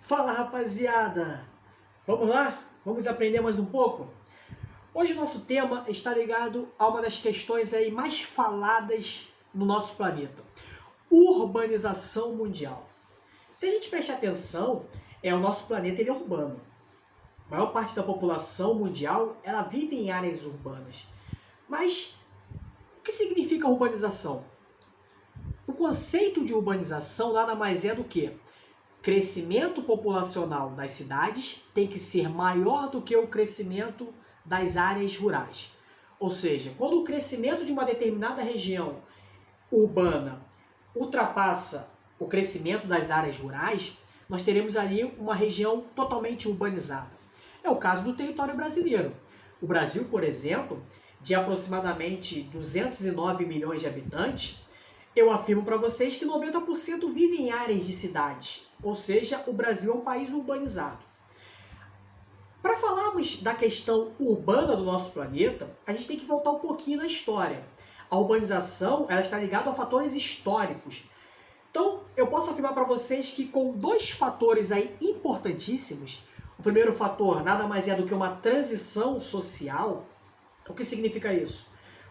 Fala, rapaziada! Vamos lá? Vamos aprender mais um pouco? Hoje o nosso tema está ligado a uma das questões aí mais faladas no nosso planeta. Urbanização mundial. Se a gente prestar atenção, o nosso planeta ele é urbano. A maior parte da população mundial ela vive em áreas urbanas. Mas o que significa urbanização? O conceito de urbanização nada mais é do que crescimento populacional das cidades tem que ser maior do que o crescimento das áreas rurais. Ou seja, quando o crescimento de uma determinada região urbana ultrapassa o crescimento das áreas rurais, nós teremos ali uma região totalmente urbanizada. É o caso do território brasileiro. O Brasil, por exemplo, de aproximadamente 209 milhões de habitantes, eu afirmo para vocês que 90% vivem em áreas de cidades. Ou seja, o Brasil é um país urbanizado. Para falarmos da questão urbana do nosso planeta, a gente tem que voltar um pouquinho na história. A urbanização ela está ligada a fatores históricos. Então, eu posso afirmar para vocês que com dois fatores aí importantíssimos, o primeiro fator nada mais é do que uma transição social. O que significa isso?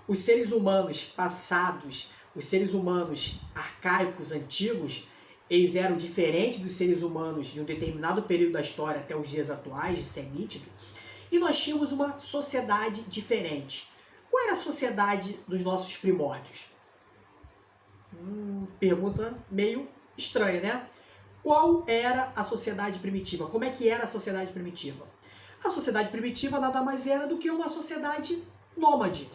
Os seres humanos passados, os seres humanos arcaicos, antigos, eles eram diferentes dos seres humanos de um determinado período da história até os dias atuais, isso é nítido. E nós tínhamos uma sociedade diferente. Qual era a sociedade dos nossos primórdios? Pergunta meio estranha, né? Qual era a sociedade primitiva? Como é que era a sociedade primitiva? A sociedade primitiva nada mais era do que uma sociedade nômade.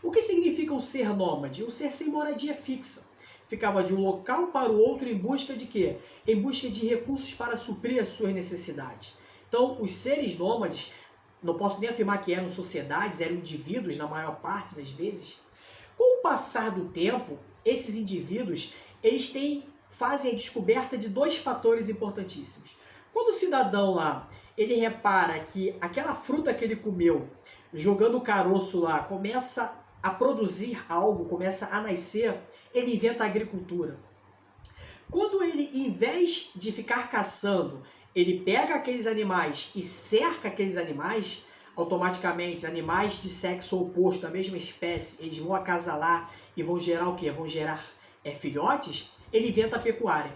O que significa um ser nômade? Um ser sem moradia fixa. Ficava de um local para o outro em busca de quê? Em busca de recursos para suprir as suas necessidades. Então, os seres nômades, não posso nem afirmar que eram sociedades, eram indivíduos na maior parte das vezes. Com o passar do tempo, esses indivíduos, eles fazem a descoberta de dois fatores importantíssimos. Quando o cidadão lá, ele repara que aquela fruta que ele comeu, jogando o caroço lá, começa a produzir algo, começa a nascer, ele inventa a agricultura. Quando ele, em vez de ficar caçando, ele pega aqueles animais e cerca aqueles animais, automaticamente, animais de sexo oposto, da mesma espécie, eles vão acasalar e vão gerar o quê? Vão gerar filhotes, ele inventa a pecuária.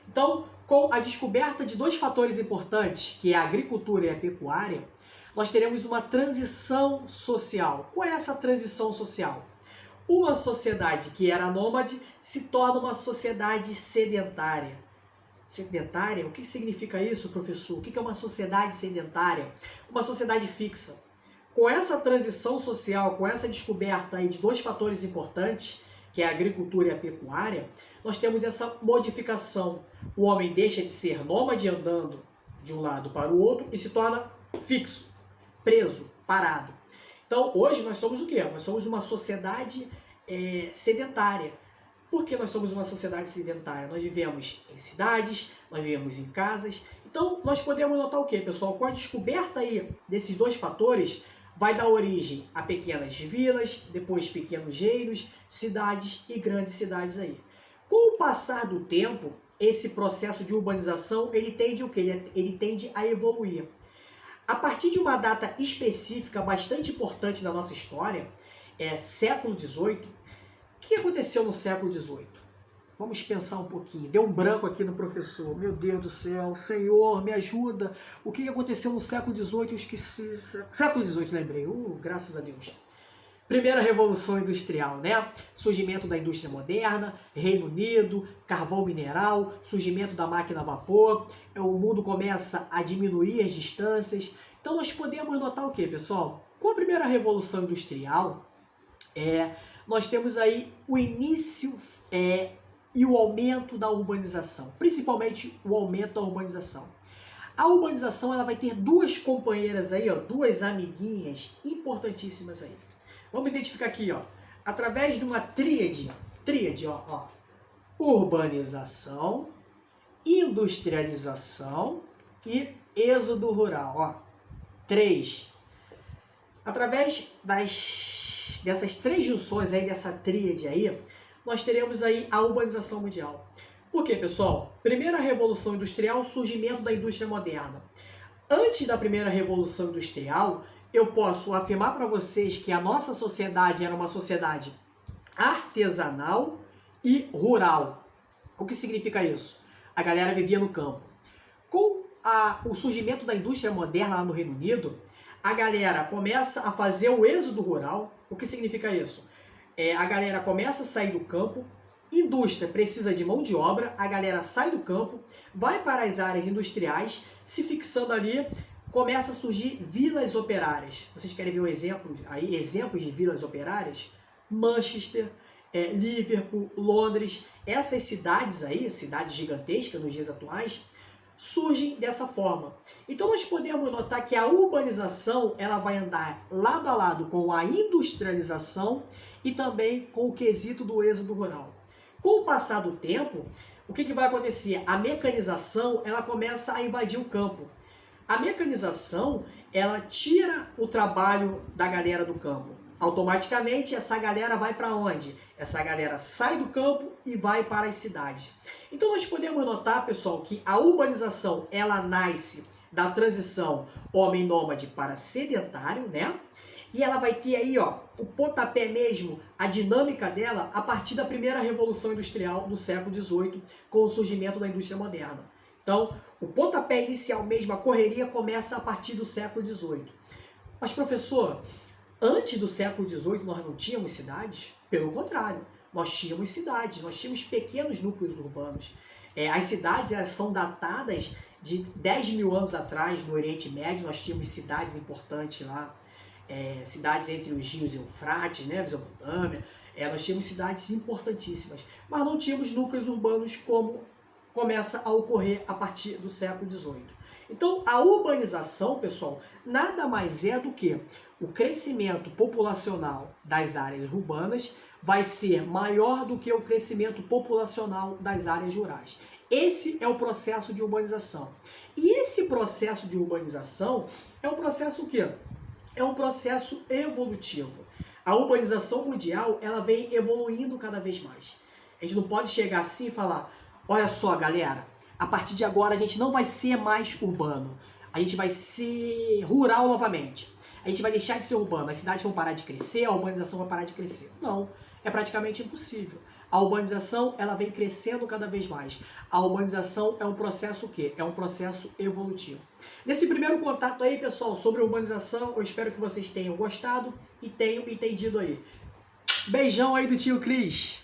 Então, com a descoberta de dois fatores importantes, que é a agricultura e a pecuária, nós teremos uma transição social. Qual é essa transição social? Uma sociedade que era nômade se torna uma sociedade sedentária. Sedentária? O que significa isso, professor? O que é uma sociedade sedentária? Uma sociedade fixa. Com essa transição social, com essa descoberta aí de dois fatores importantes, que é a agricultura e a pecuária, nós temos essa modificação. O homem deixa de ser nômade andando de um lado para o outro e se torna fixo, preso, parado. Então, hoje nós somos o quê? Nós somos uma sociedade sedentária. Por que nós somos uma sociedade sedentária? Nós vivemos em cidades, nós vivemos em casas. Então, nós podemos notar o quê, pessoal? Com a descoberta aí desses dois fatores, vai dar origem a pequenas vilas, depois pequenos reinos, cidades e grandes cidades aí. Com o passar do tempo, esse processo de urbanização, ele tende o quê? Ele tende a evoluir. A partir de uma data específica, bastante importante na nossa história, século XVIII. O que aconteceu no século XVIII? Vamos pensar um pouquinho. Deu um branco aqui no professor. Meu Deus do céu, Senhor, me ajuda. O que aconteceu no século XVIII? Eu esqueci. Século XVIII, lembrei. Graças a Deus. Primeira Revolução Industrial, né? Surgimento da indústria moderna, Reino Unido, carvão mineral, surgimento da máquina a vapor, o mundo começa a diminuir as distâncias. Então nós podemos notar o que, pessoal? Com a primeira Revolução Industrial, nós temos aí o início e o aumento da urbanização, principalmente o aumento da urbanização. A urbanização ela vai ter duas companheiras aí, duas amiguinhas importantíssimas aí. Vamos identificar aqui, através de uma tríade, urbanização, industrialização e êxodo rural, 3. Através dessas três junções aí, dessa tríade aí, nós teremos aí a urbanização mundial. Por quê, pessoal? Primeira Revolução Industrial, surgimento da indústria moderna. Antes da primeira Revolução Industrial, eu posso afirmar para vocês que a nossa sociedade era uma sociedade artesanal e rural. O que significa isso? A galera vivia no campo. Com o surgimento da indústria moderna lá no Reino Unido, a galera começa a fazer o êxodo rural. O que significa isso? A galera começa a sair do campo, indústria precisa de mão de obra, a galera sai do campo, vai para as áreas industriais, se fixando ali, começa a surgir vilas operárias. Vocês querem ver um exemplo aí, exemplos de vilas operárias? Manchester, Liverpool, Londres, essas cidades aí, cidades gigantescas nos dias atuais, surgem dessa forma. Então nós podemos notar que a urbanização ela vai andar lado a lado com a industrialização e também com o quesito do êxodo rural. Com o passar do tempo, o que vai acontecer? A mecanização ela começa a invadir o campo. A mecanização ela tira o trabalho da galera do campo. Automaticamente essa galera vai para onde? Essa galera sai do campo e vai para as cidades. Então nós podemos notar, pessoal, que a urbanização ela nasce da transição homem nômade para sedentário, né? E ela vai ter aí, ó, o pontapé mesmo, a dinâmica dela, a partir da primeira Revolução Industrial do século XVIII, com o surgimento da indústria moderna. Então, o pontapé inicial mesmo, a correria, começa a partir do século XVIII. Mas, professor, antes do século XVIII nós não tínhamos cidades? Pelo contrário, nós tínhamos cidades, nós tínhamos pequenos núcleos urbanos. As cidades elas são datadas de 10 mil anos atrás, no Oriente Médio, nós tínhamos cidades importantes lá. Cidades entre os rios Eufrates, né, Mesopotâmia, nós tínhamos cidades importantíssimas, mas não tínhamos núcleos urbanos como começa a ocorrer a partir do século XVIII. Então, a urbanização, pessoal, nada mais é do que o crescimento populacional das áreas urbanas vai ser maior do que o crescimento populacional das áreas rurais. Esse é o processo de urbanização. E esse processo de urbanização é um processo o quê? É um processo evolutivo. A urbanização mundial ela vem evoluindo cada vez mais. A gente não pode chegar assim e falar, olha só, galera, a partir de agora a gente não vai ser mais urbano, a gente vai ser rural novamente. A gente vai deixar de ser urbano, as cidades vão parar de crescer, a urbanização vai parar de crescer. Não, é praticamente impossível. A urbanização ela vem crescendo cada vez mais. A urbanização é um processo o quê? É um processo evolutivo. Nesse primeiro contato aí, pessoal, sobre urbanização, eu espero que vocês tenham gostado e tenham entendido aí. Beijão aí do tio Cris.